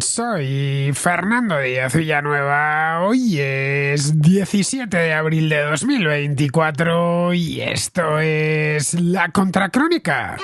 Soy Fernando Díaz Villanueva. Hoy es 17 de abril de 2024 y esto es La Contracrónica.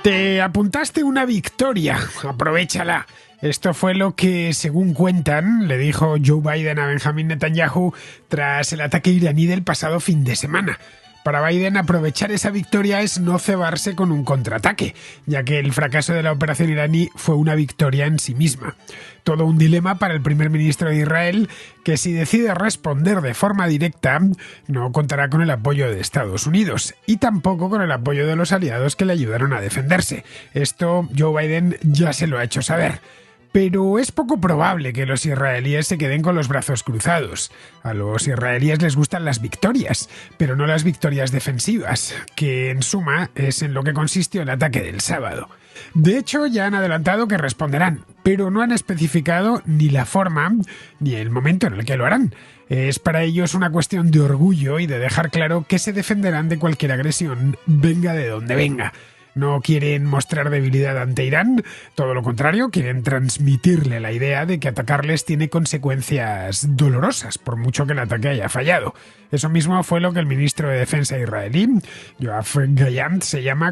Te apuntaste una victoria, aprovéchala. Esto fue lo que, según cuentan, le dijo Joe Biden a Benjamin Netanyahu tras el ataque iraní del pasado fin de semana. Para Biden, aprovechar esa victoria es no cebarse con un contraataque, ya que el fracaso de la operación iraní fue una victoria en sí misma. Todo un dilema para el primer ministro de Israel, que si decide responder de forma directa, no contará con el apoyo de Estados Unidos y tampoco con el apoyo de los aliados que le ayudaron a defenderse. Esto Joe Biden ya se lo ha hecho saber. Pero es poco probable que los israelíes se queden con los brazos cruzados. A los israelíes les gustan las victorias, pero no las victorias defensivas, que en suma es en lo que consistió el ataque del sábado. De hecho, ya han adelantado que responderán, pero no han especificado ni la forma ni el momento en el que lo harán. Es para ellos una cuestión de orgullo y de dejar claro que se defenderán de cualquier agresión, venga de donde venga. No quieren mostrar debilidad ante Irán, todo lo contrario, quieren transmitirle la idea de que atacarles tiene consecuencias dolorosas, por mucho que el ataque haya fallado. Eso mismo fue lo que el ministro de Defensa israelí, Yoav Gallant,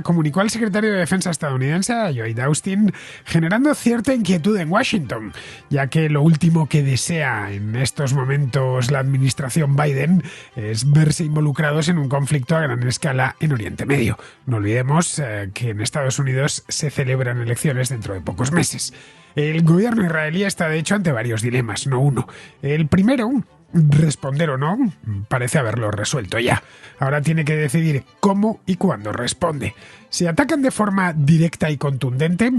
comunicó al secretario de Defensa estadounidense, Lloyd Austin, generando cierta inquietud en Washington, ya que lo último que desea en estos momentos la administración Biden es verse involucrados en un conflicto a gran escala en Oriente Medio. No olvidemos que en Estados Unidos se celebran elecciones dentro de pocos meses. El gobierno israelí está de hecho ante varios dilemas, no uno. El primero, responder o no, parece haberlo resuelto ya. Ahora tiene que decidir cómo y cuándo responde. Si atacan de forma directa y contundente,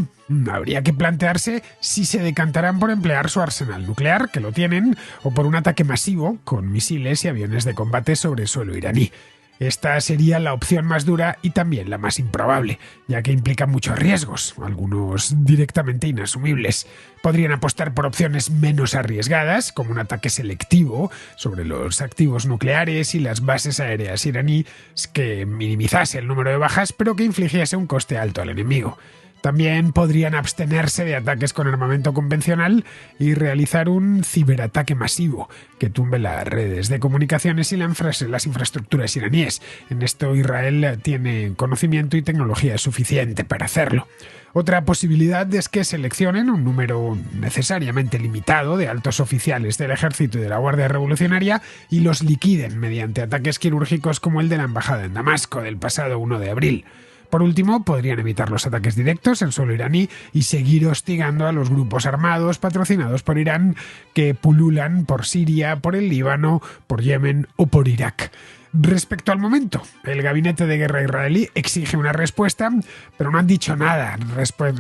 habría que plantearse si se decantarán por emplear su arsenal nuclear, que lo tienen, o por un ataque masivo con misiles y aviones de combate sobre suelo iraní. Esta sería la opción más dura y también la más improbable, ya que implica muchos riesgos, algunos directamente inasumibles. Podrían apostar por opciones menos arriesgadas, como un ataque selectivo sobre los activos nucleares y las bases aéreas iraníes que minimizase el número de bajas, pero que infligiese un coste alto al enemigo. También podrían abstenerse de ataques con armamento convencional y realizar un ciberataque masivo que tumbe las redes de comunicaciones y las infraestructuras iraníes. En esto Israel tiene conocimiento y tecnología suficiente para hacerlo. Otra posibilidad es que seleccionen un número necesariamente limitado de altos oficiales del ejército y de la Guardia Revolucionaria y los liquiden mediante ataques quirúrgicos como el de la embajada en Damasco del pasado 1 de abril. Por último, podrían evitar los ataques directos en suelo iraní y seguir hostigando a los grupos armados patrocinados por Irán que pululan por Siria, por el Líbano, por Yemen o por Irak. Respecto al momento, el gabinete de guerra israelí exige una respuesta, pero no han dicho nada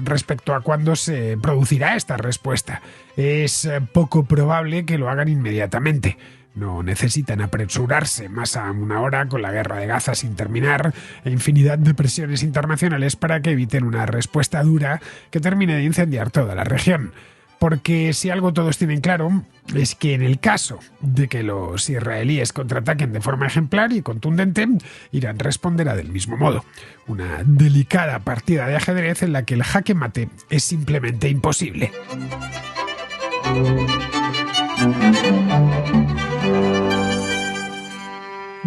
respecto a cuándo se producirá esta respuesta. Es poco probable que lo hagan inmediatamente. No necesitan apresurarse más a una hora con la guerra de Gaza sin terminar e infinidad de presiones internacionales para que eviten una respuesta dura que termine de incendiar toda la región. Porque si algo todos tienen claro es que en el caso de que los israelíes contraataquen de forma ejemplar y contundente, Irán responderá del mismo modo. Una delicada partida de ajedrez en la que el jaque mate es simplemente imposible.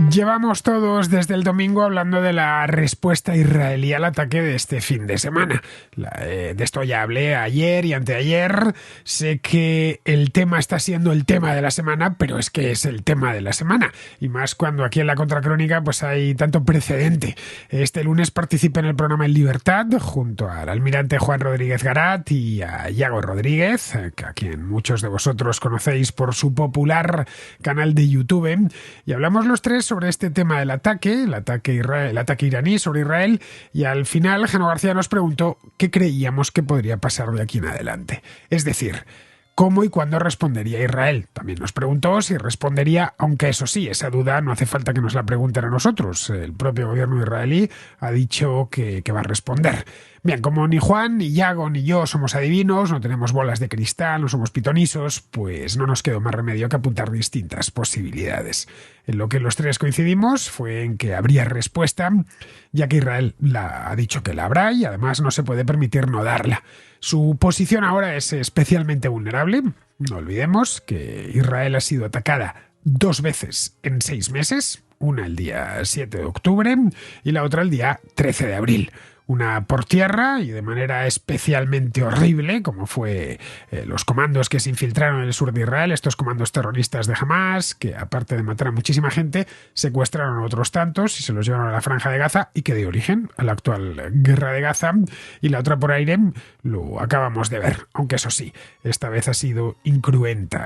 Llevamos todos desde el domingo hablando de la respuesta israelí al ataque de este fin de semana. De esto ya hablé ayer y anteayer. Sé que el tema está siendo el tema de la semana, pero es que es el tema de la semana. Y más cuando aquí en La Contracrónica pues hay tanto precedente. Este lunes participé en el programa En Libertad junto al almirante Juan Rodríguez Garat y a Yago Rodríguez, a quien muchos de vosotros conocéis por su popular canal de YouTube. Y hablamos los tres sobre este tema del ataque, el ataque iraní sobre Israel, y al final Jano García nos preguntó qué creíamos que podría pasar de aquí en adelante. Es decir, cómo y cuándo respondería Israel. También nos preguntó si respondería, aunque eso sí, esa duda no hace falta que nos la pregunten a nosotros. El propio gobierno israelí ha dicho que va a responder. Bien, como ni Juan, ni Yago, ni yo somos adivinos, no tenemos bolas de cristal, no somos pitonisos, pues no nos quedó más remedio que apuntar distintas posibilidades. En lo que los tres coincidimos fue en que habría respuesta, ya que Israel ha dicho que la habrá y además no se puede permitir no darla. Su posición ahora es especialmente vulnerable. No olvidemos que Israel ha sido atacada 2 veces en 6 meses, una el día 7 de octubre y la otra el día 13 de abril. Una por tierra y de manera especialmente horrible, como fue los comandos que se infiltraron en el sur de Israel, estos comandos terroristas de Hamas, que aparte de matar a muchísima gente, secuestraron a otros tantos y se los llevaron a la Franja de Gaza y que dio origen a la actual guerra de Gaza. Y la otra por aire lo acabamos de ver, aunque eso sí, esta vez ha sido incruento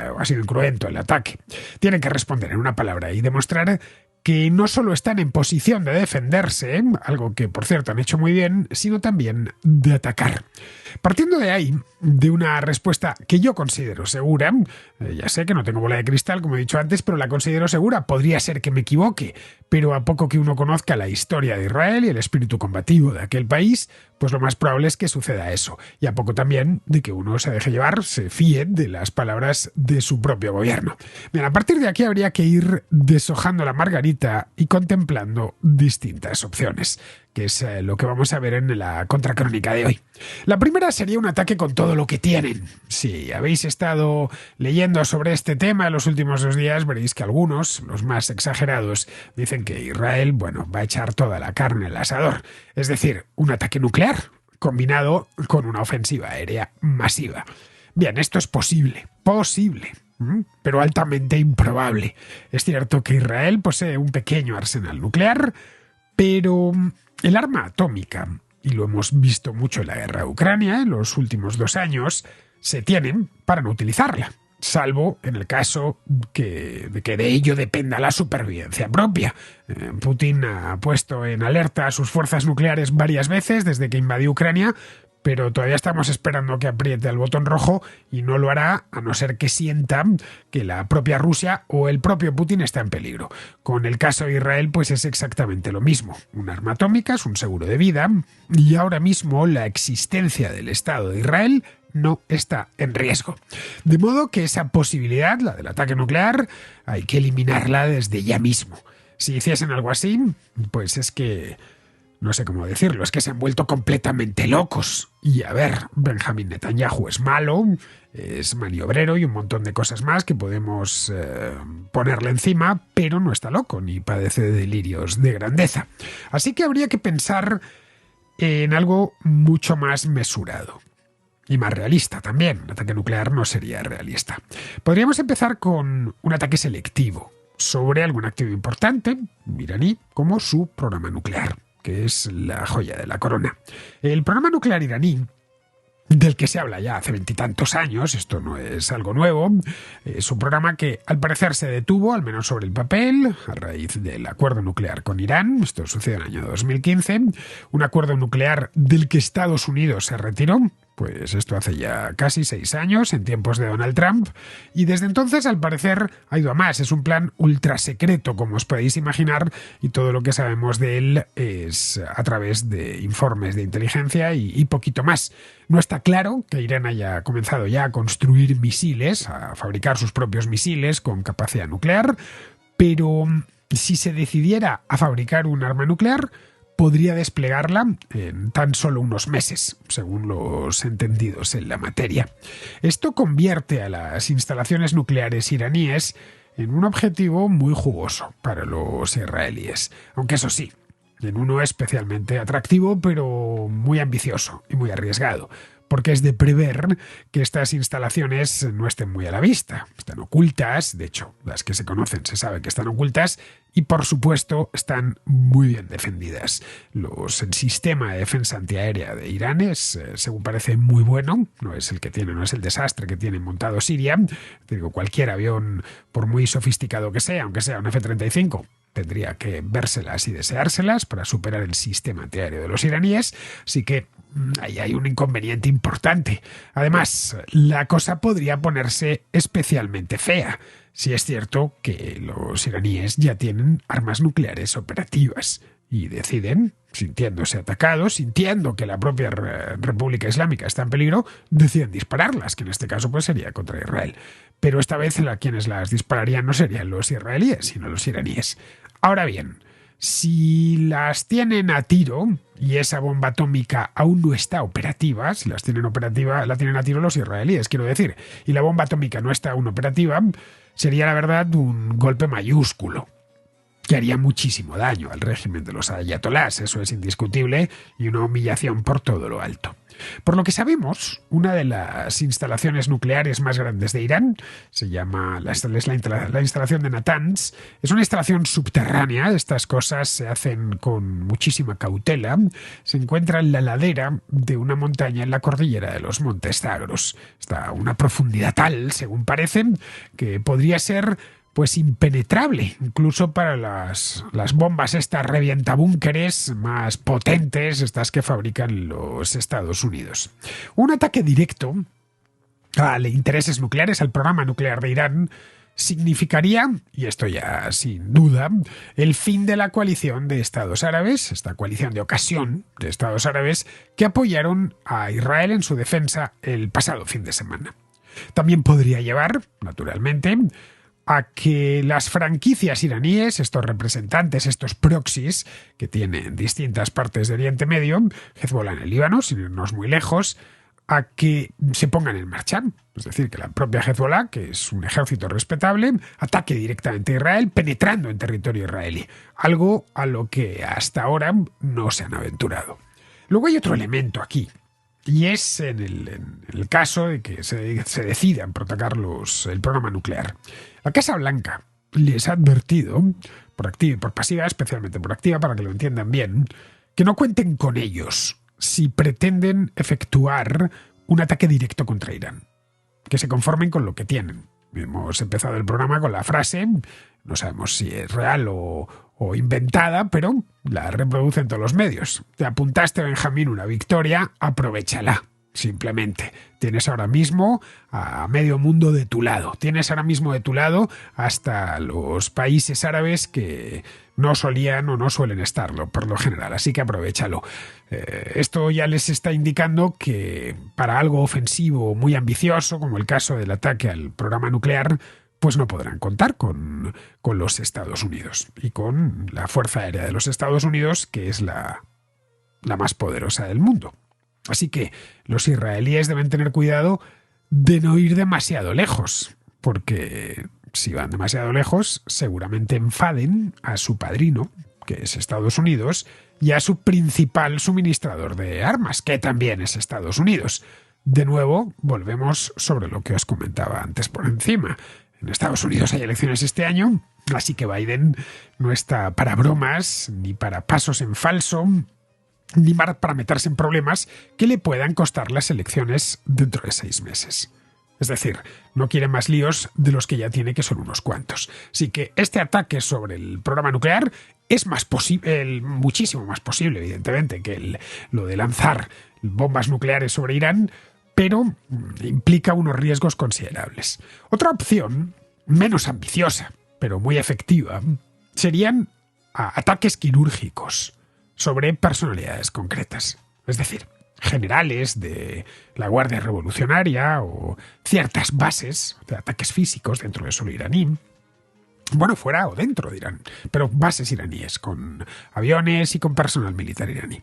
el ataque. Tienen que responder en una palabra y demostrar que no solo están en posición de defenderse, algo que por cierto han hecho muy bien, sino también de atacar. Partiendo de ahí, de una respuesta que yo considero segura, ya sé que no tengo bola de cristal, como he dicho antes, pero la considero segura, podría ser que me equivoque, pero a poco que uno conozca la historia de Israel y el espíritu combativo de aquel país, pues lo más probable es que suceda eso, y a poco también de que uno se deje llevar, se fíe de las palabras de su propio gobierno. Bien, a partir de aquí habría que ir deshojando la margarita y contemplando distintas opciones, que es lo que vamos a ver en la contracrónica de hoy. La primera sería un ataque con todo lo que tienen. Si habéis estado leyendo sobre este tema en los últimos 2 días, veréis que algunos, los más exagerados, dicen que Israel, va a echar toda la carne al asador. Es decir, un ataque nuclear combinado con una ofensiva aérea masiva. Bien, esto es posible, pero altamente improbable. Es cierto que Israel posee un pequeño arsenal nuclear, pero el arma atómica, y lo hemos visto mucho en la guerra de Ucrania en los últimos 2 años, se tienen para no utilizarla, salvo en el caso de que de ello dependa la supervivencia propia. Putin ha puesto en alerta a sus fuerzas nucleares varias veces desde que invadió Ucrania, pero todavía estamos esperando que apriete el botón rojo y no lo hará a no ser que sienta que la propia Rusia o el propio Putin está en peligro. Con el caso de Israel, pues es exactamente lo mismo. Un arma atómica es un seguro de vida y ahora mismo la existencia del Estado de Israel no está en riesgo. De modo que esa posibilidad, la del ataque nuclear, hay que eliminarla desde ya mismo. Si hiciesen algo así, pues es que no sé cómo decirlo, es que se han vuelto completamente locos. Y a ver, Benjamín Netanyahu es malo, es maniobrero y un montón de cosas más que podemos ponerle encima, pero no está loco ni padece de delirios de grandeza. Así que habría que pensar en algo mucho más mesurado. Y más realista también. Un ataque nuclear no sería realista. Podríamos empezar con un ataque selectivo sobre algún activo importante iraní como su programa nuclear, que es la joya de la corona. El programa nuclear iraní, del que se habla ya hace 20 y tantos años, esto no es algo nuevo, es un programa que al parecer se detuvo, al menos sobre el papel, a raíz del acuerdo nuclear con Irán. Esto sucedió en el año 2015, un acuerdo nuclear del que Estados Unidos se retiró. Pues esto hace ya casi 6 años, en tiempos de Donald Trump, y desde entonces, al parecer, ha ido a más. Es un plan ultra secreto, como os podéis imaginar, y todo lo que sabemos de él es a través de informes de inteligencia y poquito más. No está claro que Irán haya comenzado ya a construir misiles, a fabricar sus propios misiles con capacidad nuclear, pero si se decidiera a fabricar un arma nuclear, podría desplegarla en tan solo unos meses, según los entendidos en la materia. Esto convierte a las instalaciones nucleares iraníes en un objetivo muy jugoso para los israelíes, aunque eso sí, en uno especialmente atractivo, pero muy ambicioso y muy arriesgado, porque es de prever que estas instalaciones no estén muy a la vista. Están ocultas, de hecho, las que se conocen se sabe que están ocultas, y por supuesto están muy bien defendidas. El sistema de defensa antiaérea de Irán es, según parece, muy bueno. No es el desastre que tiene montado Siria. Te digo, cualquier avión, por muy sofisticado que sea, aunque sea un F-35, tendría que vérselas y deseárselas para superar el sistema antiaéreo de los iraníes, así que ahí hay un inconveniente importante. Además, la cosa podría ponerse especialmente fea si es cierto que los iraníes ya tienen armas nucleares operativas y deciden, sintiéndose atacados, sintiendo que la propia República Islámica está en peligro, deciden dispararlas, que en este caso pues sería contra Israel. Pero esta vez quienes las dispararían no serían los israelíes, sino los iraníes. Ahora bien, si las tienen a tiro y esa bomba atómica aún no está operativa, si las tienen operativa, la tienen a tiro los israelíes, quiero decir, y la bomba atómica no está aún operativa, sería la verdad un golpe mayúsculo que haría muchísimo daño al régimen de los ayatolás, eso es indiscutible, y una humillación por todo lo alto. Por lo que sabemos, una de las instalaciones nucleares más grandes de Irán, se llama la instalación de Natanz, es una instalación subterránea, estas cosas se hacen con muchísima cautela, se encuentra en la ladera de una montaña en la cordillera de los Montes Zagros. Está a una profundidad tal, según parecen, que podría ser pues impenetrable, incluso para las bombas estas revientabúnkeres más potentes, estas que fabrican los Estados Unidos. Un ataque directo a intereses nucleares, al programa nuclear de Irán, significaría, y esto ya sin duda, el fin de la coalición de Estados árabes, esta coalición de ocasión de Estados árabes, que apoyaron a Israel en su defensa el pasado fin de semana. También podría llevar, naturalmente, a que las franquicias iraníes, estos representantes, estos proxies que tienen distintas partes de Oriente Medio, Hezbollah en el Líbano, sin irnos muy lejos, a que se pongan en marcha. Es decir, que la propia Hezbollah, que es un ejército respetable, ataque directamente a Israel, penetrando en territorio israelí. Algo a lo que hasta ahora no se han aventurado. Luego hay otro elemento aquí, y es en el caso de que se decidan proteger el programa nuclear. La Casa Blanca les ha advertido, por activa y por pasiva, especialmente por activa, para que lo entiendan bien, que no cuenten con ellos si pretenden efectuar un ataque directo contra Irán. Que se conformen con lo que tienen. Hemos empezado el programa con la frase, no sabemos si es real o inventada, pero la reproducen todos los medios. Te apuntaste, Benjamín, una victoria, aprovéchala. Simplemente. Tienes ahora mismo a medio mundo de tu lado. Tienes ahora mismo de tu lado hasta los países árabes que no solían o no suelen estarlo, por lo general. Así que aprovéchalo. Esto ya les está indicando que para algo ofensivo muy ambicioso, como el caso del ataque al programa nuclear, pues no podrán contar con los Estados Unidos y con la Fuerza Aérea de los Estados Unidos, que es la más poderosa del mundo. Así que los israelíes deben tener cuidado de no ir demasiado lejos, porque si van demasiado lejos seguramente enfaden a su padrino, que es Estados Unidos, y a su principal suministrador de armas, que también es Estados Unidos. De nuevo, volvemos sobre lo que os comentaba antes por encima. En Estados Unidos hay elecciones este año, así que Biden no está para bromas ni para pasos en falso, ni para meterse en problemas que le puedan costar las elecciones dentro de 6 meses. Es decir, no quiere más líos de los que ya tiene, que son unos cuantos. Así que este ataque sobre el programa nuclear es muchísimo más posible, evidentemente, que lo de lanzar bombas nucleares sobre Irán, pero implica unos riesgos considerables. Otra opción, menos ambiciosa, pero muy efectiva, serían ataques quirúrgicos sobre personalidades concretas. Es decir, generales de la Guardia Revolucionaria o ciertas bases de ataques físicos dentro de suelo iraní. Bueno, fuera o dentro de Irán, pero bases iraníes con aviones y con personal militar iraní.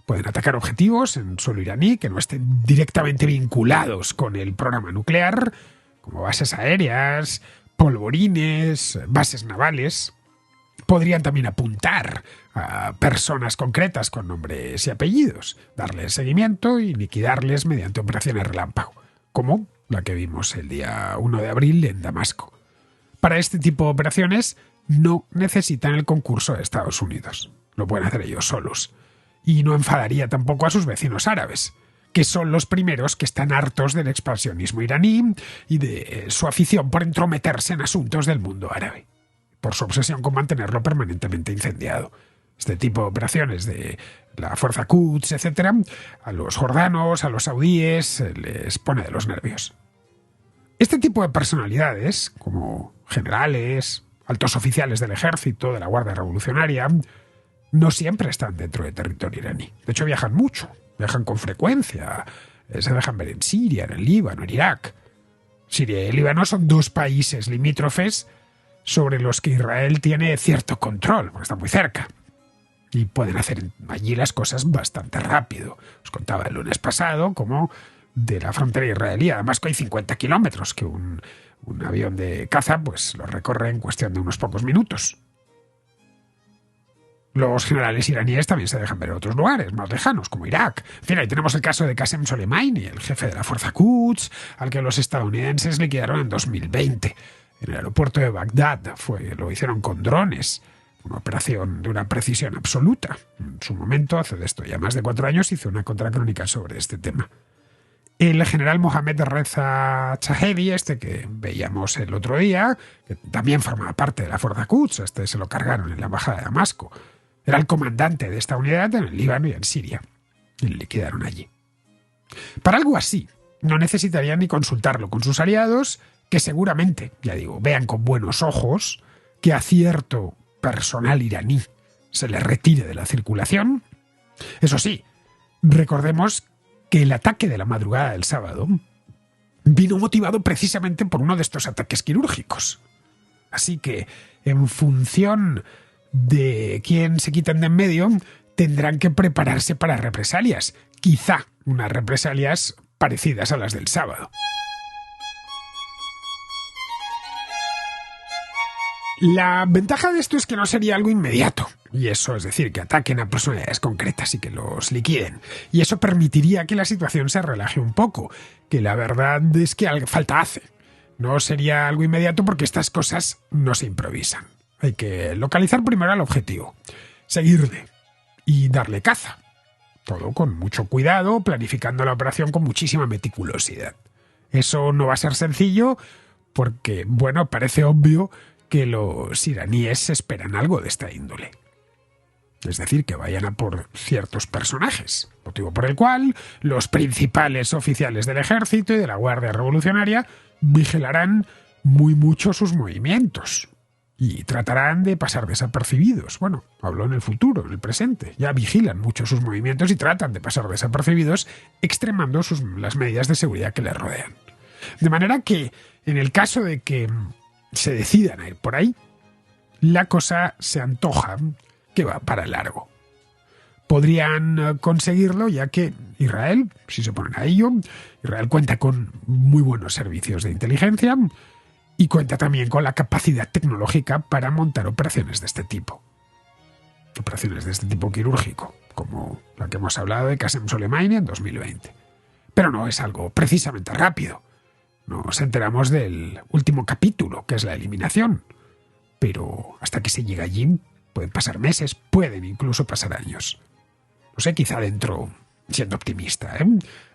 Pueden atacar objetivos en suelo iraní que no estén directamente vinculados con el programa nuclear, como bases aéreas, polvorines, bases navales. Podrían también apuntar a personas concretas con nombres y apellidos, darles seguimiento y liquidarles mediante operaciones relámpago, como la que vimos el día 1 de abril en Damasco. Para este tipo de operaciones no necesitan el concurso de Estados Unidos. Lo pueden hacer ellos solos. Y no enfadaría tampoco a sus vecinos árabes, que son los primeros que están hartos del expansionismo iraní y de su afición por entrometerse en asuntos del mundo árabe. por su obsesión con mantenerlo permanentemente incendiado. Este tipo de operaciones de la fuerza Quds, etcétera, a los jordanos, a los saudíes, les pone de los nervios. Este tipo de personalidades, como generales, altos oficiales del ejército, de la Guardia Revolucionaria, no siempre están dentro del territorio iraní. De hecho, viajan mucho, viajan con frecuencia, se dejan ver en Siria, en el Líbano, en Irak. Siria y el Líbano son dos países limítrofes sobre los que Israel tiene cierto control, porque están muy cerca. Y pueden hacer allí las cosas bastante rápido. Os contaba el lunes pasado cómo de la frontera israelí a Damasco hay 50 kilómetros, que un avión de caza pues lo recorre en cuestión de unos pocos minutos. Los generales iraníes también se dejan ver en otros lugares más lejanos, como Irak. En fin, ahí tenemos el caso de Qasem Soleimani, el jefe de la fuerza Quds, al que los estadounidenses liquidaron en 2020. En el aeropuerto de Bagdad lo hicieron con drones. Una operación de una precisión absoluta. En su momento, hace de esto ya más de 4 años, hizo una contracrónica sobre este tema. El general Mohammad Reza Chahedi, que veíamos el otro día, que también formaba parte de la fuerza Quds, se lo cargaron en la embajada de Damasco. Era el comandante de esta unidad en el Líbano y en Siria. Y le liquidaron allí. Para algo así, no necesitarían ni consultarlo con sus aliados, que seguramente, ya digo, vean con buenos ojos que a cierto personal iraní se le retire de la circulación. Eso sí, recordemos que el ataque de la madrugada del sábado vino motivado precisamente por uno de estos ataques quirúrgicos. Así que, en función de quién se quiten de en medio, tendrán que prepararse para represalias. Quizá unas represalias parecidas a las del sábado. La ventaja de esto es que no sería algo inmediato, y eso es decir, que ataquen a personalidades concretas y que los liquiden. Y eso permitiría que la situación se relaje un poco, que la verdad es que falta hace. No sería algo inmediato porque estas cosas no se improvisan. Hay que localizar primero al objetivo, seguirle y darle caza. Todo con mucho cuidado, planificando la operación con muchísima meticulosidad. Eso no va a ser sencillo porque, bueno, parece obvio que los iraníes esperan algo de esta índole. Es decir, que vayan a por ciertos personajes, motivo por el cual los principales oficiales del ejército y de la Guardia Revolucionaria vigilarán muy mucho sus movimientos y tratarán de pasar desapercibidos. Bueno, hablo en el futuro, en el presente. Ya vigilan mucho sus movimientos y tratan de pasar desapercibidos, extremando las medidas de seguridad que les rodean. De manera que, en el caso de que se decidan a ir por ahí, la cosa se antoja que va para largo. Podrían conseguirlo ya que Israel, si se ponen a ello, Israel cuenta con muy buenos servicios de inteligencia y cuenta también con la capacidad tecnológica para montar operaciones de este tipo. Operaciones de este tipo quirúrgico, como la que hemos hablado de Qasem Soleimani en 2020. Pero no es algo precisamente rápido. Nos enteramos del último capítulo, que es la eliminación. Pero hasta que se llegue allí pueden pasar meses, pueden incluso pasar años. No sé, quizá siendo optimista,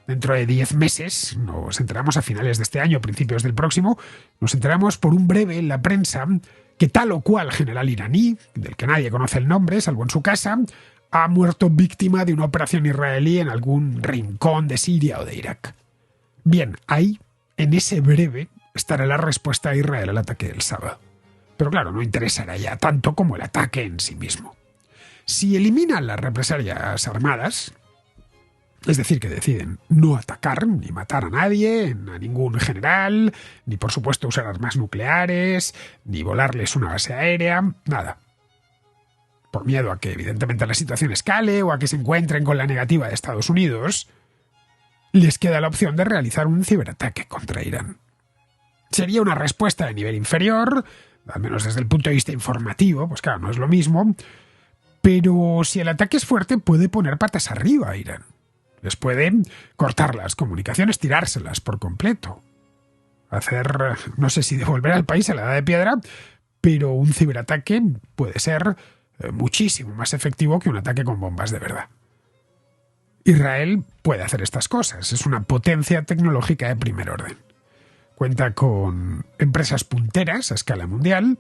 dentro de 10 meses, nos enteramos a finales de este año, principios del próximo, nos enteramos por un breve en la prensa que tal o cual general iraní, del que nadie conoce el nombre, salvo en su casa, ha muerto víctima de una operación israelí en algún rincón de Siria o de Irak. Bien, ahí, en ese breve, estará la respuesta a Israel al ataque del sábado. Pero claro, no interesará ya tanto como el ataque en sí mismo. Si eliminan las represalias armadas, es decir, que deciden no atacar ni matar a nadie, a ningún general, ni por supuesto usar armas nucleares, ni volarles una base aérea, nada. Por miedo a que evidentemente la situación escale o a que se encuentren con la negativa de Estados Unidos, les queda la opción de realizar un ciberataque contra Irán. Sería una respuesta de nivel inferior, al menos desde el punto de vista informativo, pues claro, no es lo mismo, pero si el ataque es fuerte puede poner patas arriba a Irán. Les puede cortar las comunicaciones, tirárselas por completo. No sé si devolver al país a la edad de piedra, pero un ciberataque puede ser muchísimo más efectivo que un ataque con bombas de verdad. Israel puede hacer estas cosas, es una potencia tecnológica de primer orden. Cuenta con empresas punteras a escala mundial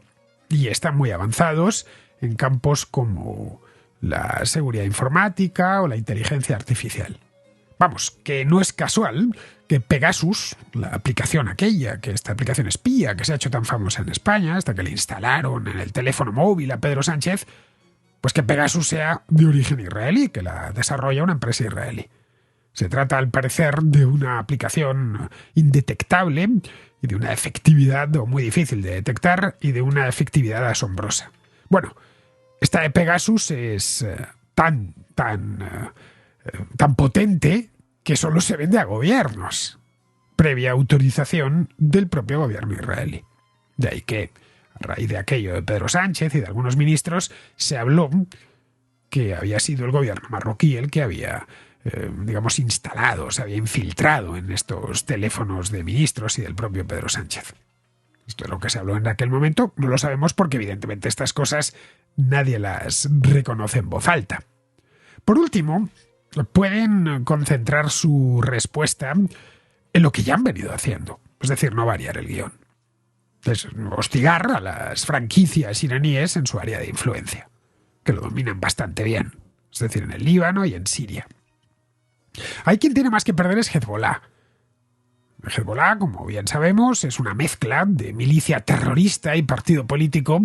y están muy avanzados en campos como la seguridad informática o la inteligencia artificial. Vamos, que no es casual que Pegasus, la aplicación aquella, que esta aplicación espía que se ha hecho tan famosa en España, hasta que le instalaron en el teléfono móvil a Pedro Sánchez, pues que Pegasus sea de origen israelí, que la desarrolla una empresa israelí. Se trata, al parecer, de una aplicación indetectable y de una efectividad muy difícil de detectar y de una efectividad asombrosa. Bueno, esta de Pegasus es tan potente que solo se vende a gobiernos, previa autorización del propio gobierno israelí. De ahí que, a raíz de aquello de Pedro Sánchez y de algunos ministros, se habló que había sido el gobierno marroquí el que había, instalado, se había infiltrado en estos teléfonos de ministros y del propio Pedro Sánchez. Esto es lo que se habló en aquel momento. No lo sabemos porque, evidentemente, estas cosas nadie las reconoce en voz alta. Por último, pueden concentrar su respuesta en lo que ya han venido haciendo, es decir, no variar el guión. Es hostigar a las franquicias iraníes en su área de influencia, que lo dominan bastante bien, es decir, en el Líbano y en Siria. Hay quien tiene más que perder es Hezbollah. Hezbollah, como bien sabemos, es una mezcla de milicia terrorista y partido político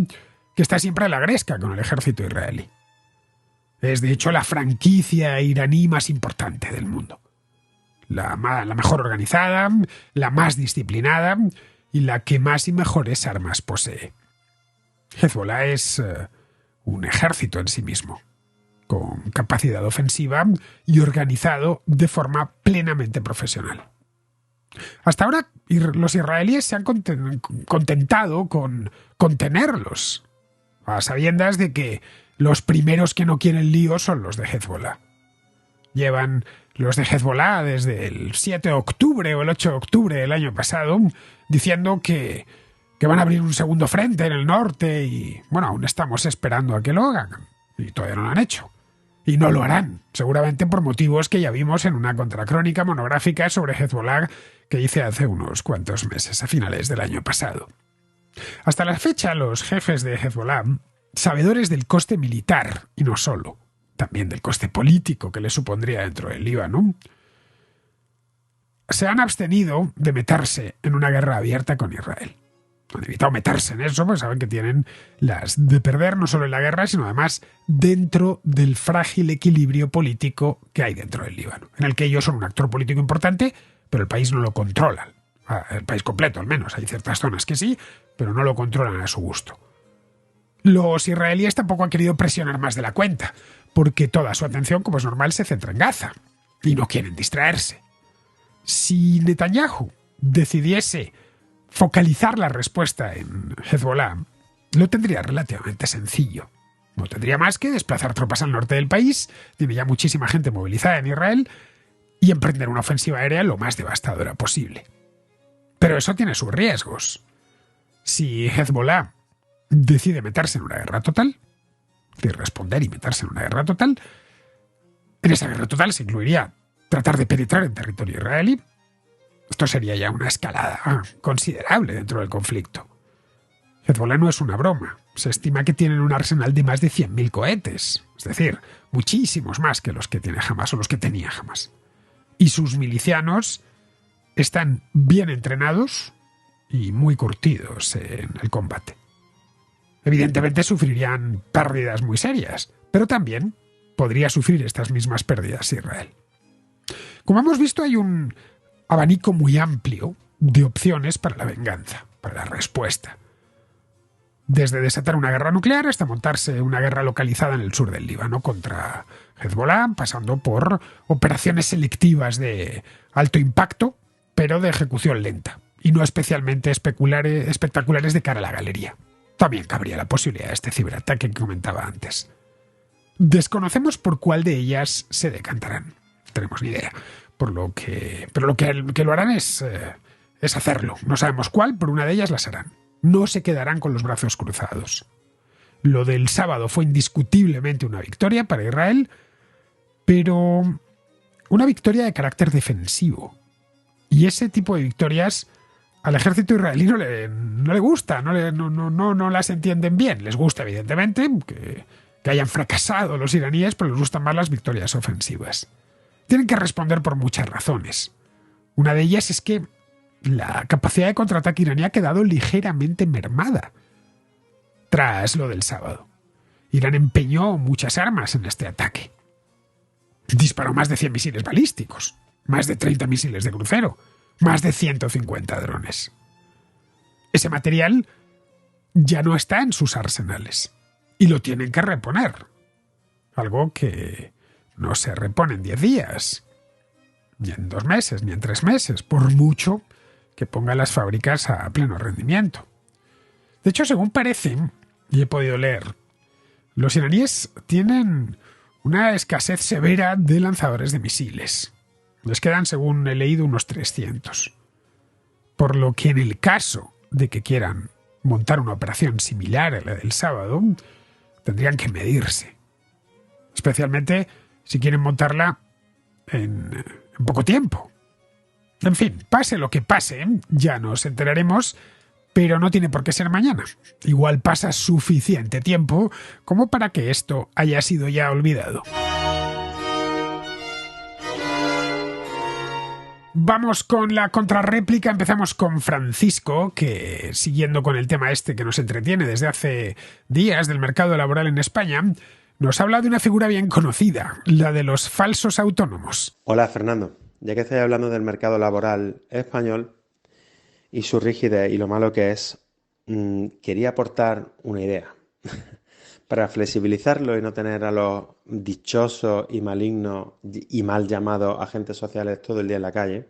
que está siempre a la gresca con el ejército israelí. Es, de hecho, la franquicia iraní más importante del mundo. La mejor organizada, la más disciplinada y la que más y mejores armas posee. Hezbollah es un ejército en sí mismo, con capacidad ofensiva y organizado de forma plenamente profesional. Hasta ahora los israelíes se han contentado con contenerlos, a sabiendas de que los primeros que no quieren lío son los de Hezbollah. Llevan los de Hezbollah desde el 7 de octubre o el 8 de octubre del año pasado diciendo que van a abrir un segundo frente en el norte y, bueno, aún estamos esperando a que lo hagan. Y todavía no lo han hecho. Y no lo harán, seguramente por motivos que ya vimos en una contracrónica monográfica sobre Hezbollah que hice hace unos cuantos meses, a finales del año pasado. Hasta la fecha, los jefes de Hezbollah, sabedores del coste militar, y no solo, también del coste político que le supondría dentro del Líbano, se han abstenido de meterse en una guerra abierta con Israel. Han evitado meterse en eso, pues saben que tienen las de perder no solo en la guerra, sino además dentro del frágil equilibrio político que hay dentro del Líbano, en el que ellos son un actor político importante, pero el país no lo controlan. El país completo, al menos. Hay ciertas zonas que sí, pero no lo controlan a su gusto. Los israelíes tampoco han querido presionar más de la cuenta, porque toda su atención, como es normal, se centra en Gaza, y no quieren distraerse. Si Netanyahu decidiese focalizar la respuesta en Hezbollah, lo tendría relativamente sencillo. No tendría más que desplazar tropas al norte del país, tiene ya muchísima gente movilizada en Israel, y emprender una ofensiva aérea lo más devastadora posible. Pero eso tiene sus riesgos. Si Hezbollah decide meterse en una guerra total, es decir, responder y meterse en una guerra total, en esa guerra total se incluiría tratar de penetrar en territorio israelí. Esto sería ya una escalada considerable dentro del conflicto. Hezbollah no es una broma. Se estima que tienen un arsenal de más de 100.000 cohetes, es decir, muchísimos más que los que tiene Hamás o los que tenía Hamás. Y sus milicianos están bien entrenados y muy curtidos en el combate. Evidentemente sufrirían pérdidas muy serias, pero también podría sufrir estas mismas pérdidas Israel. Como hemos visto, hay un abanico muy amplio de opciones para la venganza, para la respuesta. Desde desatar una guerra nuclear hasta montarse una guerra localizada en el sur del Líbano contra Hezbollah, pasando por operaciones selectivas de alto impacto, pero de ejecución lenta, y no especialmente espectaculares de cara a la galería. También cabría la posibilidad de este ciberataque que comentaba antes. Desconocemos por cuál de ellas se decantarán. No tenemos ni idea. Pero lo que lo harán es hacerlo. No sabemos cuál, pero una de ellas las harán. No se quedarán con los brazos cruzados. Lo del sábado fue indiscutiblemente una victoria para Israel, pero una victoria de carácter defensivo. Y ese tipo de victorias Al ejército israelí no le gusta, no las entienden bien. Les gusta, evidentemente, que hayan fracasado los iraníes, pero les gustan más las victorias ofensivas. Tienen que responder por muchas razones. Una de ellas es que la capacidad de contraataque iraní ha quedado ligeramente mermada tras lo del sábado. Irán empeñó muchas armas en este ataque. Disparó más de 100 misiles balísticos, más de 30 misiles de crucero, más de 150 drones. Ese material ya no está en sus arsenales y lo tienen que reponer. Algo que no se repone en 10 días, ni en 2 meses, ni en 3 meses, por mucho que ponga las fábricas a pleno rendimiento. De hecho, según parece, y he podido leer, los iraníes tienen una escasez severa de lanzadores de misiles. Les quedan, según he leído, unos 300. Por lo que en el caso de que quieran montar una operación similar a la del sábado, tendrían que medirse. Especialmente si quieren montarla en poco tiempo. En fin, pase lo que pase, ya nos enteraremos, pero no tiene por qué ser mañana. Igual pasa suficiente tiempo como para que esto haya sido ya olvidado. Vamos con la contrarréplica. Empezamos con Francisco, que, siguiendo con el tema este que nos entretiene desde hace días del mercado laboral en España, nos habla de una figura bien conocida, la de los falsos autónomos. Hola Fernando, ya que estoy hablando del mercado laboral español y su rigidez y lo malo que es, quería aportar una idea para flexibilizarlo y no tener a los dichosos y malignos y mal llamados agentes sociales todo el día en la calle.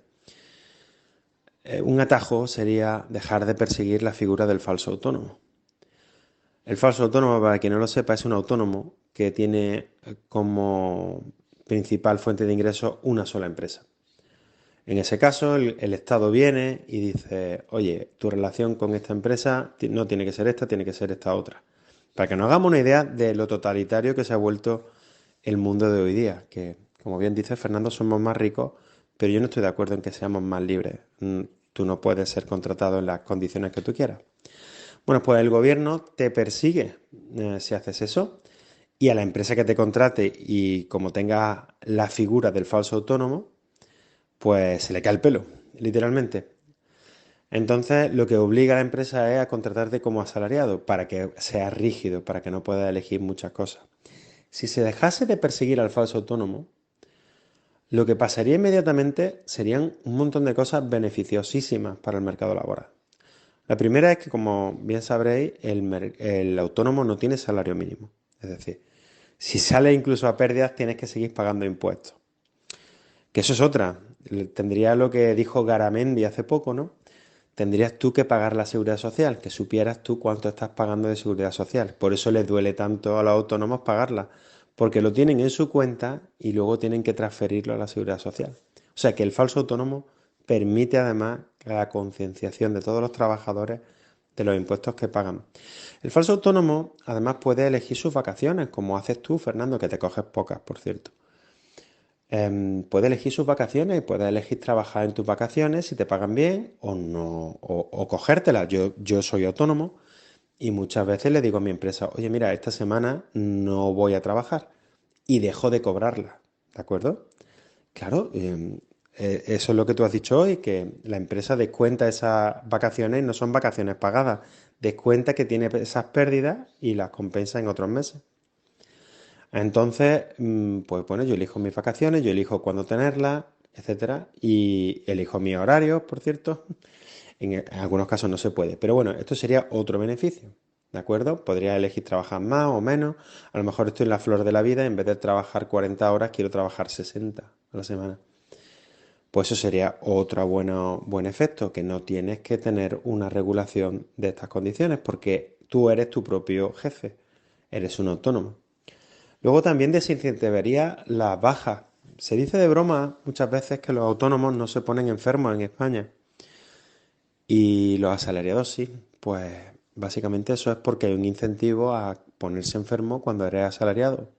Un atajo sería dejar de perseguir la figura del falso autónomo. El falso autónomo, para quien no lo sepa, es un autónomo que tiene como principal fuente de ingresos una sola empresa. En ese caso, el Estado viene y dice, oye, tu relación con esta empresa no tiene que ser esta, tiene que ser esta otra. Para que nos hagamos una idea de lo totalitario que se ha vuelto el mundo de hoy día, que, como bien dice Fernando, somos más ricos, pero yo no estoy de acuerdo en que seamos más libres. Tú no puedes ser contratado en las condiciones que tú quieras. Bueno, pues el gobierno te persigue si haces eso, y a la empresa que te contrate y como tenga la figura del falso autónomo, pues se le cae el pelo, literalmente. Entonces, lo que obliga a la empresa es a contratarte como asalariado para que sea rígido, para que no puedas elegir muchas cosas. Si se dejase de perseguir al falso autónomo, lo que pasaría inmediatamente serían un montón de cosas beneficiosísimas para el mercado laboral. La primera es que, como bien sabréis, el autónomo no tiene salario mínimo. Es decir, si sale incluso a pérdidas, tienes que seguir pagando impuestos. Que eso es otra. Tendría lo que dijo Garamendi hace poco, ¿no? Tendrías tú que pagar la seguridad social, que supieras tú cuánto estás pagando de seguridad social. Por eso les duele tanto a los autónomos pagarla, porque lo tienen en su cuenta y luego tienen que transferirlo a la seguridad social. O sea que el falso autónomo permite además la concienciación de todos los trabajadores de los impuestos que pagan. El falso autónomo además puede elegir sus vacaciones, como haces tú, Fernando, que te coges pocas, por cierto. Puede elegir sus vacaciones y puede elegir trabajar en tus vacaciones si te pagan bien o no, o cogértelas. Yo soy autónomo y muchas veces le digo a mi empresa, oye, mira, esta semana no voy a trabajar y dejo de cobrarla, ¿de acuerdo? Claro, eso es lo que tú has dicho hoy, que la empresa descuenta esas vacaciones, no son vacaciones pagadas, descuenta que tiene esas pérdidas y las compensa en otros meses. Entonces, pues bueno, yo elijo mis vacaciones, yo elijo cuándo tenerlas, etcétera, y elijo mis horarios, por cierto. En algunos casos no se puede, pero bueno, esto sería otro beneficio, ¿de acuerdo? Podría elegir trabajar más o menos. A lo mejor estoy en la flor de la vida, en vez de trabajar 40 horas, quiero trabajar 60 a la semana. Pues eso sería otro buen efecto, que no tienes que tener una regulación de estas condiciones, porque tú eres tu propio jefe, eres un autónomo. Luego también desincentivaría las bajas. Se dice de broma muchas veces que los autónomos no se ponen enfermos en España y los asalariados sí. Pues básicamente eso es porque hay un incentivo a ponerse enfermo cuando eres asalariado.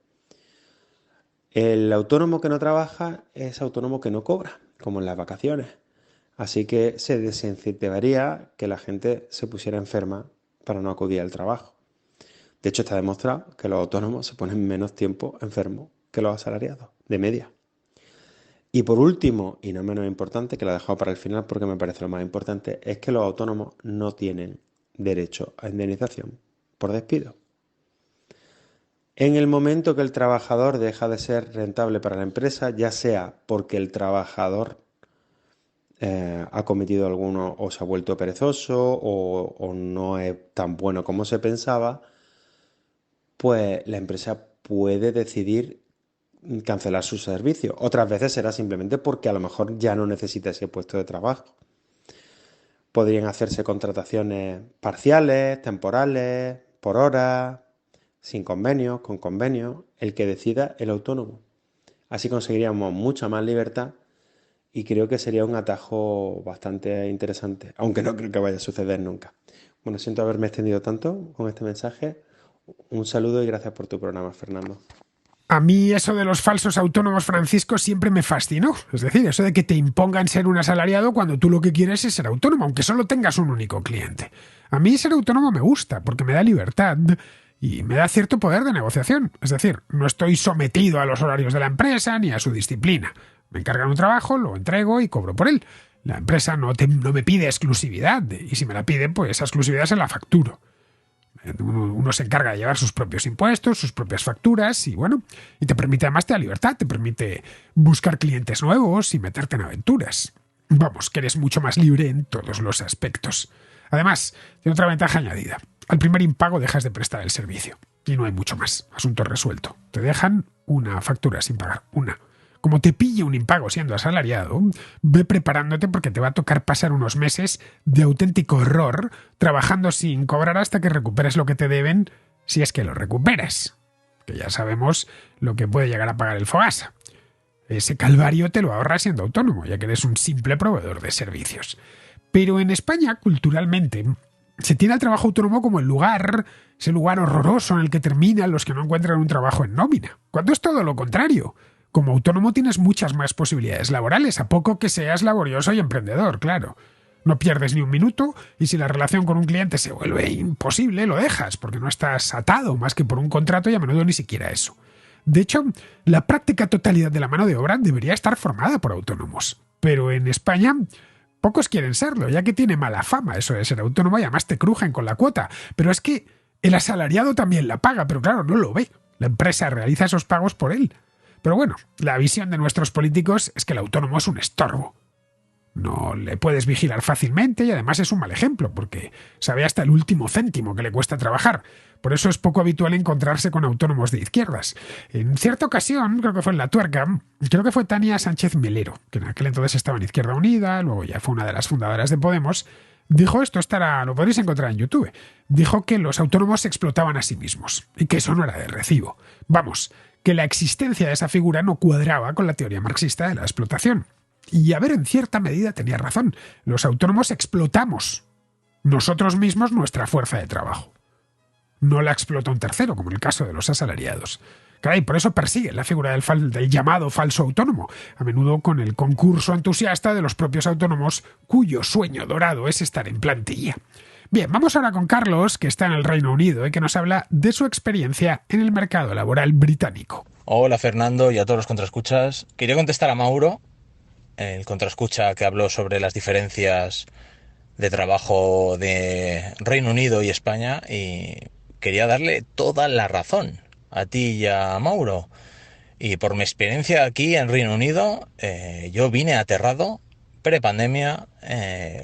El autónomo que no trabaja es autónomo que no cobra, como en las vacaciones. Así que se desincentivaría que la gente se pusiera enferma para no acudir al trabajo. De hecho, está demostrado que los autónomos se ponen menos tiempo enfermos que los asalariados, de media. Y por último, y no menos importante, que la he dejado para el final porque me parece lo más importante, es que los autónomos no tienen derecho a indemnización por despido. En el momento que el trabajador deja de ser rentable para la empresa, ya sea porque el trabajador ha cometido alguno o se ha vuelto perezoso o no es tan bueno como se pensaba, pues la empresa puede decidir cancelar su servicio. Otras veces será simplemente porque a lo mejor ya no necesita ese puesto de trabajo. Podrían hacerse contrataciones parciales, temporales, por hora, sin convenio, con convenio, el que decida el autónomo. Así conseguiríamos mucha más libertad y creo que sería un atajo bastante interesante, aunque no creo que vaya a suceder nunca. Bueno, siento haberme extendido tanto con este mensaje. Un saludo y gracias por tu programa, Fernando. A mí eso de los falsos autónomos, Francisco, siempre me fascinó. Es decir, eso de que te impongan ser un asalariado cuando tú lo que quieres es ser autónomo, aunque solo tengas un único cliente. A mí ser autónomo me gusta porque me da libertad y me da cierto poder de negociación. Es decir, no estoy sometido a los horarios de la empresa ni a su disciplina. Me encargan un trabajo, lo entrego y cobro por él. La empresa no me pide exclusividad y si me la pide, pues esa exclusividad se la facturo. Uno se encarga de llevar sus propios impuestos, sus propias facturas y bueno, y te permite además te da libertad, te permite buscar clientes nuevos y meterte en aventuras. Vamos, que eres mucho más libre en todos los aspectos. Además, tiene otra ventaja añadida. Al primer impago dejas de prestar el servicio y no hay mucho más. Asunto resuelto. Te dejan una factura sin pagar, una. Como te pille un impago siendo asalariado, ve preparándote porque te va a tocar pasar unos meses de auténtico horror trabajando sin cobrar hasta que recuperes lo que te deben, si es que lo recuperas. Que ya sabemos lo que puede llegar a pagar el Fogasa. Ese calvario te lo ahorras siendo autónomo, ya que eres un simple proveedor de servicios. Pero en España, culturalmente, se tiene al trabajo autónomo como ese lugar horroroso en el que terminan los que no encuentran un trabajo en nómina, cuando es todo lo contrario. Como autónomo tienes muchas más posibilidades laborales, a poco que seas laborioso y emprendedor, claro. No pierdes ni un minuto y si la relación con un cliente se vuelve imposible, lo dejas, porque no estás atado más que por un contrato y a menudo ni siquiera eso. De hecho, la práctica totalidad de la mano de obra debería estar formada por autónomos. Pero en España pocos quieren serlo, ya que tiene mala fama eso de ser autónomo y además te crujen con la cuota. Pero es que el asalariado también la paga, pero claro, no lo ve. La empresa realiza esos pagos por él. Pero bueno, la visión de nuestros políticos es que el autónomo es un estorbo. No le puedes vigilar fácilmente y además es un mal ejemplo, porque sabe hasta el último céntimo que le cuesta trabajar. Por eso es poco habitual encontrarse con autónomos de izquierdas. En cierta ocasión, creo que fue en La Tuerca, creo que fue Tania Sánchez Melero, que en aquel entonces estaba en Izquierda Unida, luego ya fue una de las fundadoras de Podemos, dijo esto, lo podréis encontrar en YouTube, dijo que los autónomos se explotaban a sí mismos y que eso no era de recibo. Vamos, que la existencia de esa figura no cuadraba con la teoría marxista de la explotación. Y a ver, en cierta medida tenía razón. Los autónomos explotamos nosotros mismos nuestra fuerza de trabajo. No la explota un tercero, como en el caso de los asalariados. Caray, por eso persiguen la figura del llamado falso autónomo, a menudo con el concurso entusiasta de los propios autónomos cuyo sueño dorado es estar en plantilla. Bien, vamos ahora con Carlos, que está en el Reino Unido y que nos habla de su experiencia en el mercado laboral británico. Hola Fernando y a todos los contraescuchas. Quería contestar a Mauro, el contraescucha que habló sobre las diferencias de trabajo de Reino Unido y España, y quería darle toda la razón a ti y a Mauro. Y por mi experiencia aquí en Reino Unido, yo vine aterrado. Prepandemia,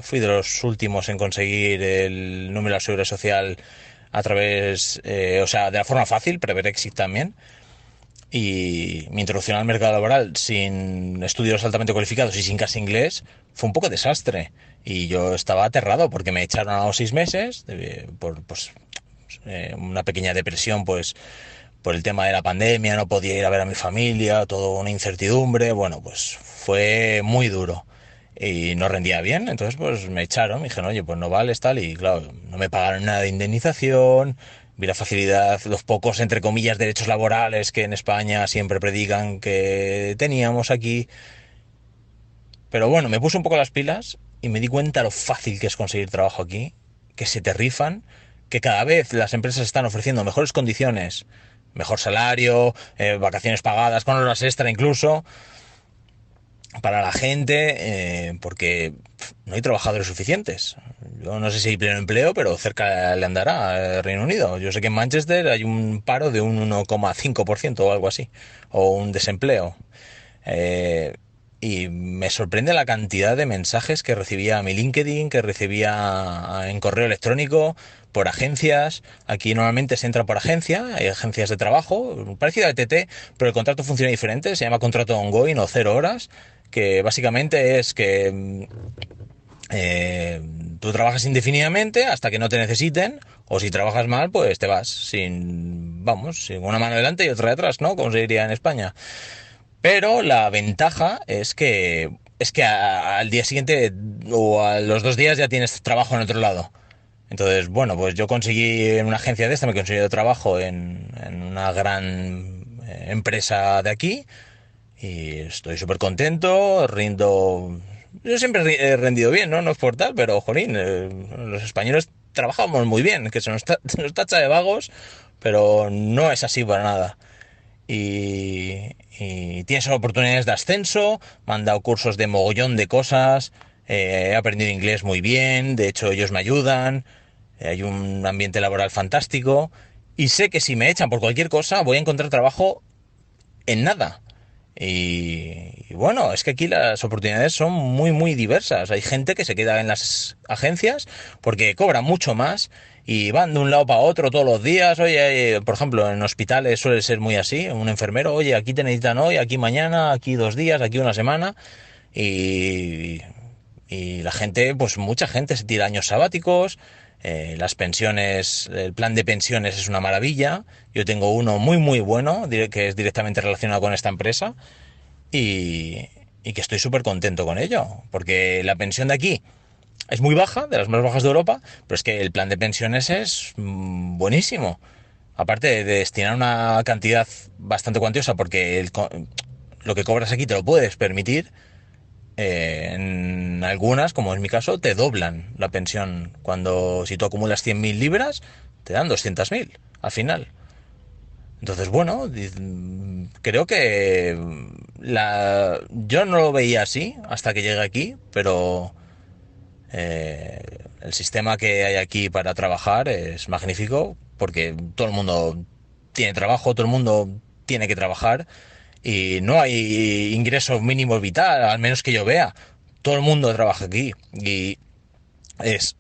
fui de los últimos en conseguir el número de la Seguridad Social a través, de la forma fácil, pre-Brexit también. Y mi introducción al mercado laboral sin estudios altamente cualificados y sin casi inglés fue un poco desastre. Y yo estaba aterrado porque me echaron a los 6 meses por una pequeña depresión, pues por el tema de la pandemia, no podía ir a ver a mi familia, toda una incertidumbre. Bueno, pues fue muy duro. Y no rendía bien, entonces pues me echaron, me dijeron, oye, pues no vales tal, y claro, no me pagaron nada de indemnización, vi la facilidad, los pocos, entre comillas, derechos laborales que en España siempre predican que teníamos aquí. Pero bueno, me puse un poco las pilas y me di cuenta lo fácil que es conseguir trabajo aquí, que se te rifan, que cada vez las empresas están ofreciendo mejores condiciones, mejor salario, vacaciones pagadas, con horas extra incluso, para la gente, porque no hay trabajadores suficientes. Yo no sé si hay pleno empleo, pero cerca le andará Reino Unido. Yo sé que en Manchester hay un paro de un 1,5% o algo así, o un desempleo. Y me sorprende la cantidad de mensajes que recibía a mi LinkedIn, que recibía en correo electrónico, por agencias. Aquí normalmente se entra por agencia, hay agencias de trabajo, parecido a ETT, pero el contrato funciona diferente, se llama contrato ongoing o 0 horas, que básicamente es que tú trabajas indefinidamente hasta que no te necesiten, o si trabajas mal, pues te vas sin una mano delante y otra detrás, ¿no? Como se diría en España. Pero la ventaja es que al día siguiente o a los 2 días ya tienes trabajo en otro lado. Entonces, bueno, pues yo conseguí en una agencia de esta, me he conseguido trabajo en una gran empresa de aquí y estoy súper contento, rindo. Yo siempre he rendido bien, ¿no? No es por tal, pero, jolín, los españoles trabajamos muy bien, que se nos tacha de vagos, pero no es así para nada. Y tienes oportunidades de ascenso, me han dado cursos de mogollón de cosas, he aprendido inglés muy bien, de hecho ellos me ayudan, hay un ambiente laboral fantástico y sé que si me echan por cualquier cosa voy a encontrar trabajo en nada. Y bueno, es que aquí las oportunidades son muy muy diversas. Hay gente que se queda en las agencias porque cobra mucho más y van de un lado para otro todos los días. Oye, por ejemplo, en hospitales suele ser muy así, un enfermero, oye, aquí te necesitan hoy, aquí mañana, aquí 2 días, aquí una semana. Y, y la gente, pues mucha gente se tira años sabáticos. Las pensiones, el plan de pensiones es una maravilla. Yo tengo uno muy muy bueno que es directamente relacionado con esta empresa y que estoy súper contento con ello, porque la pensión de aquí es muy baja, de las más bajas de Europa, pero es que el plan de pensiones es buenísimo. Aparte de destinar una cantidad bastante cuantiosa, porque lo que cobras aquí te lo puedes permitir, en algunas, como en mi caso, te doblan la pensión. Si tú acumulas 100.000 libras, te dan 200.000 al final. Entonces, bueno, creo que yo no lo veía así hasta que llegué aquí, pero el sistema que hay aquí para trabajar es magnífico porque todo el mundo tiene trabajo, todo el mundo tiene que trabajar y no hay ingreso mínimo vital, al menos que yo vea. Todo el mundo trabaja aquí y es,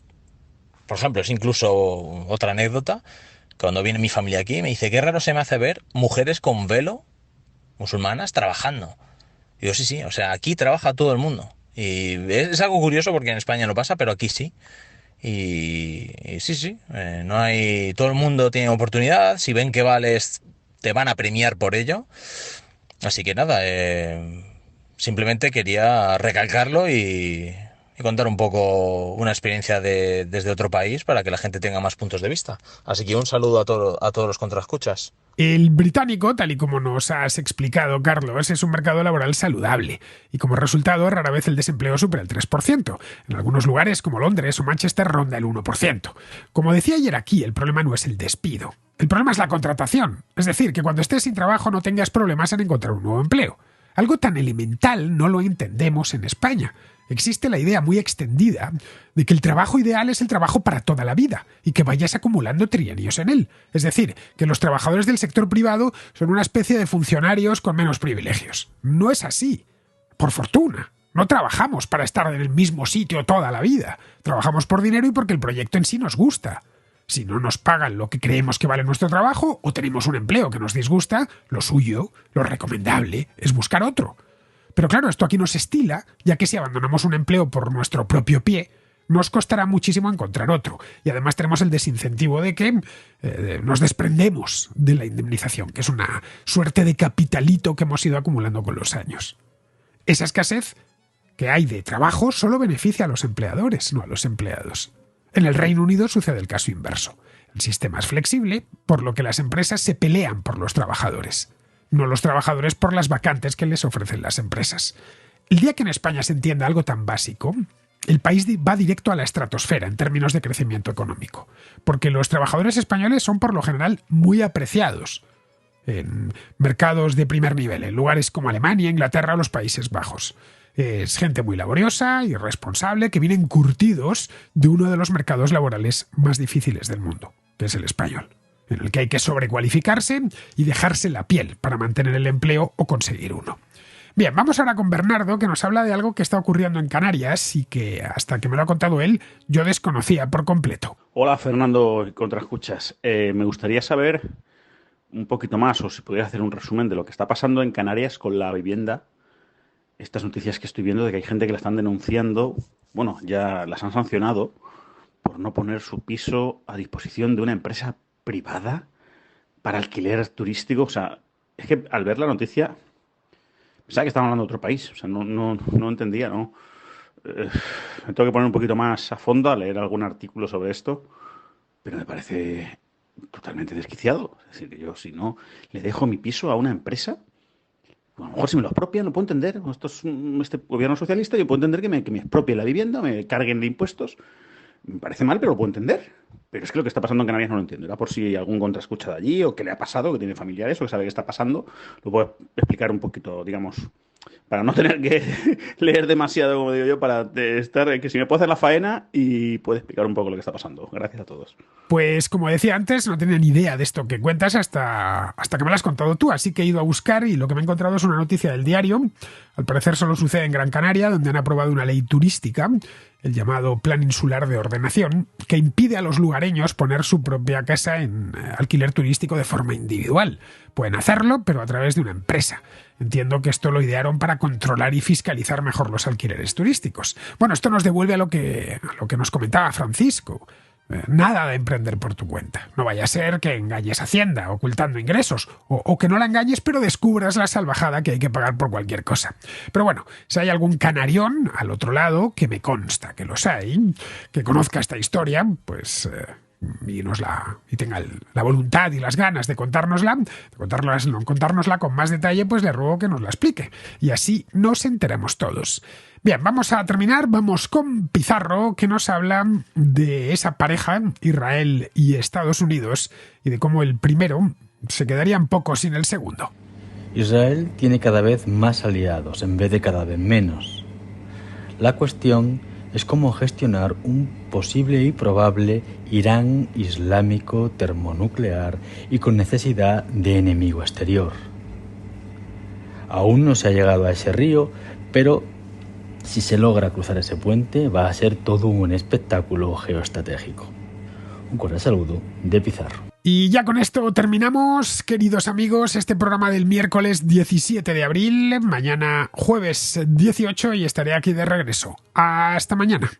por ejemplo, es incluso otra anécdota. Cuando viene mi familia aquí me dice, qué raro se me hace ver mujeres con velo, musulmanas, trabajando. Y yo, sí, sí, o sea, aquí trabaja todo el mundo. Y es algo curioso porque en España no pasa, pero aquí sí. Y sí, sí, no hay, todo el mundo tiene oportunidad, si ven que vales, te van a premiar por ello. Así que nada, simplemente quería recalcarlo y contar un poco una experiencia desde otro país para que la gente tenga más puntos de vista. Así que un saludo a todos los contraescuchas. El británico, tal y como nos has explicado, Carlos, es un mercado laboral saludable y como resultado rara vez el desempleo supera el 3%. En algunos lugares como Londres o Manchester ronda el 1%. Como decía ayer aquí, el problema no es el despido. El problema es la contratación. Es decir, que cuando estés sin trabajo no tengas problemas en encontrar un nuevo empleo. Algo tan elemental no lo entendemos en España. Existe la idea muy extendida de que el trabajo ideal es el trabajo para toda la vida y que vayas acumulando trienios en él. Es decir, que los trabajadores del sector privado son una especie de funcionarios con menos privilegios. No es así. Por fortuna. No trabajamos para estar en el mismo sitio toda la vida. Trabajamos por dinero y porque el proyecto en sí nos gusta. Si no nos pagan lo que creemos que vale nuestro trabajo o tenemos un empleo que nos disgusta, lo suyo, lo recomendable, es buscar otro. Pero claro, esto aquí nos estila, ya que si abandonamos un empleo por nuestro propio pie, nos costará muchísimo encontrar otro. Y además tenemos el desincentivo de que nos desprendemos de la indemnización, que es una suerte de capitalito que hemos ido acumulando con los años. Esa escasez que hay de trabajo solo beneficia a los empleadores, no a los empleados. En el Reino Unido sucede el caso inverso. El sistema es flexible, por lo que las empresas se pelean por los trabajadores. No los trabajadores por las vacantes que les ofrecen las empresas. El día que en España se entienda algo tan básico, el país va directo a la estratosfera en términos de crecimiento económico, porque los trabajadores españoles son por lo general muy apreciados en mercados de primer nivel, en lugares como Alemania, Inglaterra o los Países Bajos. Es gente muy laboriosa y responsable que vienen curtidos de uno de los mercados laborales más difíciles del mundo, que es el español, en el que hay que sobrecualificarse y dejarse la piel para mantener el empleo o conseguir uno. Bien, vamos ahora con Bernardo, que nos habla de algo que está ocurriendo en Canarias y que, hasta que me lo ha contado él, yo desconocía por completo. Hola, Fernando, Contraescuchas. Me gustaría saber un poquito más, o si pudieras hacer un resumen de lo que está pasando en Canarias con la vivienda. Estas noticias que estoy viendo de que hay gente que la están denunciando, bueno, ya las han sancionado por no poner su piso a disposición de una empresa privada para alquiler turístico. O sea, es que al ver la noticia pensaba que estaban hablando de otro país. O sea, no entendía, ¿no? Me tengo que poner un poquito más a fondo a leer algún artículo sobre esto, pero me parece totalmente desquiciado. Es decir, que yo, si no le dejo mi piso a una empresa, a lo mejor si me lo apropian, lo puedo entender. Esto es este gobierno socialista, yo puedo entender que me expropie la vivienda, me carguen de impuestos. Me parece mal, pero lo puedo entender. Pero es que lo que está pasando en Canarias no lo entiendo. Era por si hay algún contraescucha de allí, o que le ha pasado, que tiene familiares, o que sabe qué está pasando. Lo puedo explicar un poquito, digamos, para no tener que leer demasiado, como digo yo, para estar, que si me puedo hacer la faena y puedo explicar un poco lo que está pasando. Gracias a todos. Pues como decía antes, no tenía ni idea de esto que cuentas hasta que me lo has contado tú, así que he ido a buscar y lo que me he encontrado es una noticia del diario. Al parecer solo sucede en Gran Canaria, donde han aprobado una ley turística, el llamado Plan Insular de Ordenación, que impide a los lugareños poner su propia casa en alquiler turístico de forma individual. Pueden hacerlo, pero a través de una empresa. Entiendo que esto lo idearon para controlar y fiscalizar mejor los alquileres turísticos. Bueno, esto nos devuelve a lo que nos comentaba Francisco. Nada de emprender por tu cuenta. No vaya a ser que engañes a Hacienda ocultando ingresos, o que no la engañes pero descubras la salvajada que hay que pagar por cualquier cosa. Pero bueno, si hay algún canarión al otro lado, que me consta que los hay, que conozca esta historia, pues y tenga la voluntad y las ganas de contárnosla con más detalle, pues le ruego que nos la explique. Y así nos enteramos todos. Bien, vamos a terminar. Vamos con Pizarro, que nos habla de esa pareja, Israel y Estados Unidos, y de cómo el primero se quedaría un poco sin el segundo. Israel tiene cada vez más aliados en vez de cada vez menos. La cuestión es cómo gestionar un posible y probable Irán islámico termonuclear y con necesidad de enemigo exterior. Aún no se ha llegado a ese río, pero si se logra cruzar ese puente va a ser todo un espectáculo geoestratégico. Un cordial saludo de Pizarro. Y ya con esto terminamos, queridos amigos, este programa del miércoles 17 de abril, mañana jueves 18 y estaré aquí de regreso. Hasta mañana.